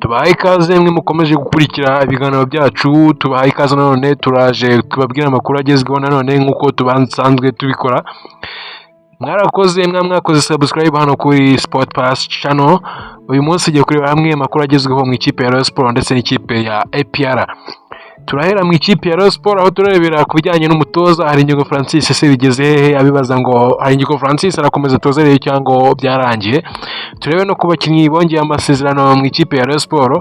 Tubahaye ikaze mwe mukomeje gukurikira ibiganiro byacu, tubahaye ikaze nanone turaje tubabwira amakuru agezweho nanone nk'uko tubansanzwe tubikora. Mwakoze subscribe hano kuri Sport Pass channel. Uyu munsi ugiye kureba hamwe amakuru agezweho mu ikipe ya Rayon Sports ndetse n'ikipe ya APR. Turahera mu ikipe ya Rayon Sports aho turebera ku bijyanye n'umutoza Haringingo Francis ese bigeze hehe, abibaza ngo Haringingo Francis arakomeza atozereye cyangwa byarangiye. Turebe no ku bakinnyi bongeye amasezerano mu ikipe ya Rayon Sports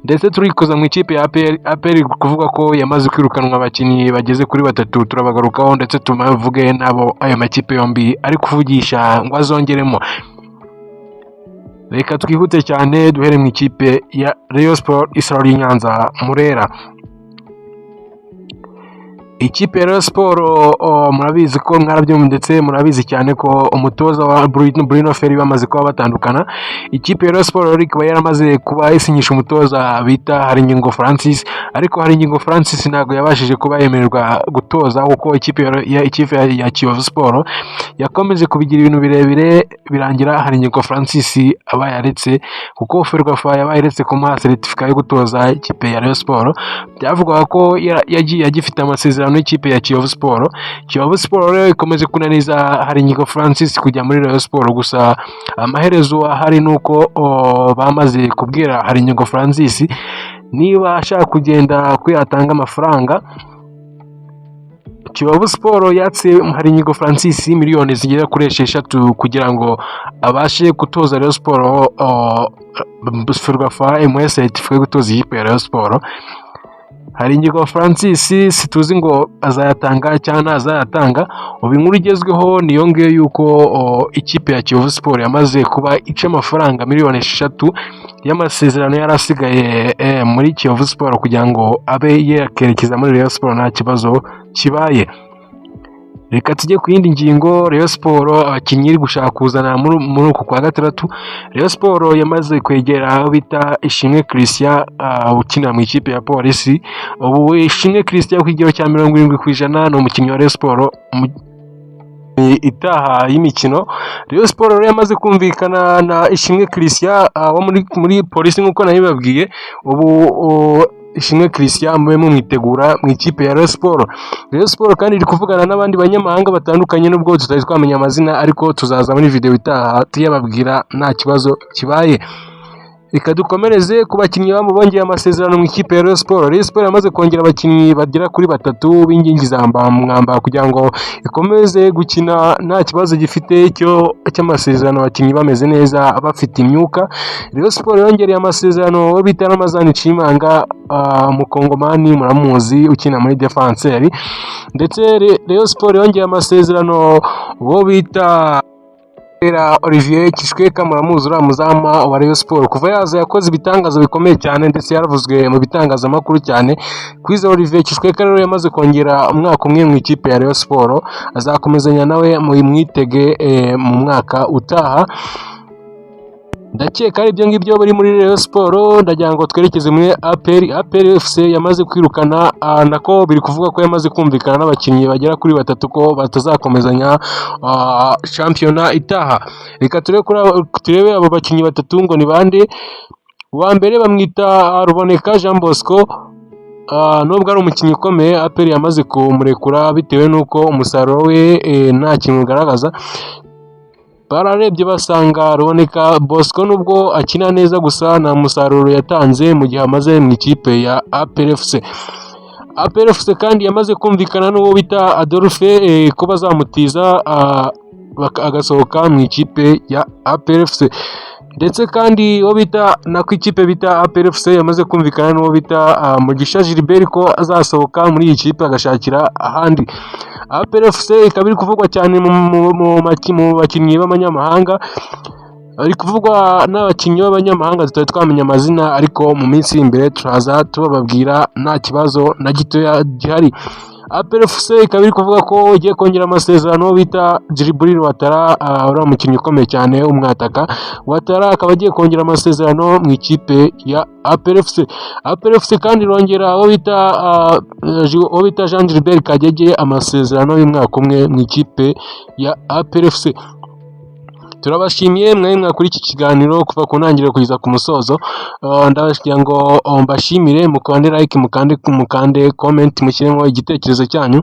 ndetse turikoza mu ikipe ya APR kuvuga ko yamaze kwirukanwa abakinnyi bageze kuri batatu, turabagarukaho ndetse tumavuge nabo ayo makipe yombi ari kuvugisha ngo azongeremo. Reka twihute cyane duhere mu ikipe ya Rayon Sports Isaro y'Inyanza Murera. Ikipe ya Rayon Sports murabizi ko mwarabyumva ndetse murabizi cyane ko umutoza wa Bruno Ferry bamaze kuba batandukana. Ikipe ya Rayon Sports ikaba yaramaze kuba isinyisha umutoza bita Haringingo Francis, ariko Haringingo Francis ntabwo yabashije kuba yemererwa gutoza kuko ikipe ya Kiyovu Sport yakomeje kubigira ibintu birebire birangira Haringingo Francis aba yaretse, kuko Ferwafa yaba yaretse kumuha certificate yo gutoza ikipe ya Rayon Sports. Byavugwaga ko yagiye agifite amasezerano n'ikipe ya Kiyovu Sport. Kiyovu Sport rero ikomeje kunaniza Haringingo Francis kujya muri Rayon Sports, gusa amaherezo ahari nuko bamaze kubwira Haringingo Francis niba ashaka kugenda kuyatanga amafaranga. Kiyovu Sport yatse Haringingo Francis miliyoni zigera kuri 6 kugira ngo abashe gutoza Rayon Sports. Ferwafa imuhe certificate yo gutoza ikipe ya Rayon Sports. Haringingo Francis situzi ngo azayatanga cyangwa ntazayatanga. Ubu inkuru igezweho niyo ngiyo yuko ikipe ya Kiyovu Sport yamaze kuba ica amafaranga miliyoni 6 y'amasezerano yarasigaye muri Kiyovu Sport kugira ngo abe yerekereza muri Rayon Sports nta kibazo kibaye. Reka tujye ku yindi ngingo. Rayon Sports abakinnyi iri gushaka kuzana muri uku kwa gatandatu. Rayon Sports yamaze kwegera aho bita Ishimwe Christian ukina mu ikipe ya Polisi. Ubu Ishimwe Christian ku kigero cya 70% ni umukinnyi wa Rayon Sports itaha y'imikino. Rayon Sports rero yamaze kumvikana na Ishimwe Christian wo muri Polisi nk'uko nabibabwiye. Ubu Ishimwe Christian mwe mumwitegura mu ikipe ya Rayon Sports. Rayon Sports kandi iri kuvugana n'abandi banyamahanga batandukanye, nubwo tutari twamenya amazina, ariko tuzaza muri video itaha tuyababwira nta kibazo kibaye. Reka dukomereze ku bakinnyi bongeye amasezerano mu ikipe ya Rayon Sports. Rayon Sports yamaze kongera abakinnyi bagera kuri 3 b'ingingi za mwamba kugira ngo ikomeze gukina nta kibazo gifite cy'amasezerano, abakinnyi bameze neza bafite imyuka. Rayon Sports yongereye amasezerano wo bita Ramazani Chimanga Mukongomani muramuzi ukina muri defenseur, ndetse Rayon Sports yongeye amasezerano wo bita Olivier Kishweka muramuzi muzama wa Rayon Sports. Kuva yaza yakoze ibitangazo bikomeye cyane ndetse yaravuzwe mu bitangazamakuru cyane. Kwiza Olivier Kishweka rero yamaze kongera umwaka umwe mu ikipe ya Rayon Sports, azakomezanya nawe mu mwitege mu mwaka utaha. Ndakeka ari ibyo ngibyo bari muri Rayon Sports. Ndagira ngo twerekeze muri APR FC yamaze kwirukana nako biri kuvuga ko yamaze kumvikana n'abakinnyi bagera kuri 3 ko batazakomezanya shampiyona itaha. Reka turebe abo bakinnyi 3 ngo ni bande. Uwa mbere bamwita Ruboneka Jean Bosco, nubwo ari umukinnyi ukomeye APR yamaze kumurekura bitewe nuko umusaruro we nta kintu ugaragaza. Bararebye basanga Ruboneka Bosco nubwo akina neza gusa nta musaruro yatanze mu gihe amaze mu ikipe ya APR FC. APR FC kandi yamaze kumvikana n'uwo bita Adolphe ko bazamutiza agasohoka mu ikipe ya APR FC, ndetse kandi uwo bita nako ikipe bita APR FC yamaze kumvikana n'uwo bita Mugisha Gilbert ko azasohoka muri iyi kipe agashakira ahandi. APR FC ikaba iri kuvugwa cyane mu bakinnyi b'abanyamahanga, ari kuvugwa n'abakinnyi b'abanyamahanga tutari twamenya amazina, ariko mu minsi imbere turaza tubababwira nta kibazo na gito gihari. APR FC ikaba iri kuvuga ko igiye kongera amasezerano bita Djibril Ouattara, uri umukinnyi ukomeye cyane umwataka. Ouattara akaba agiye kongera amasezerano mu ikipe ya APR FC. APR FC kandi irongera aho bita Jean Gilbert Kagege amasezerano y'umwaka umwe mu ikipe ya APR FC. turabashimiye mwe kuri iki kiganiro kuva ku ntangiriro kugeza ku musozo. Ndabashimira ngo mbashimire, mukande like, mukande comment, mushyiremo igitekerezo cyanyu.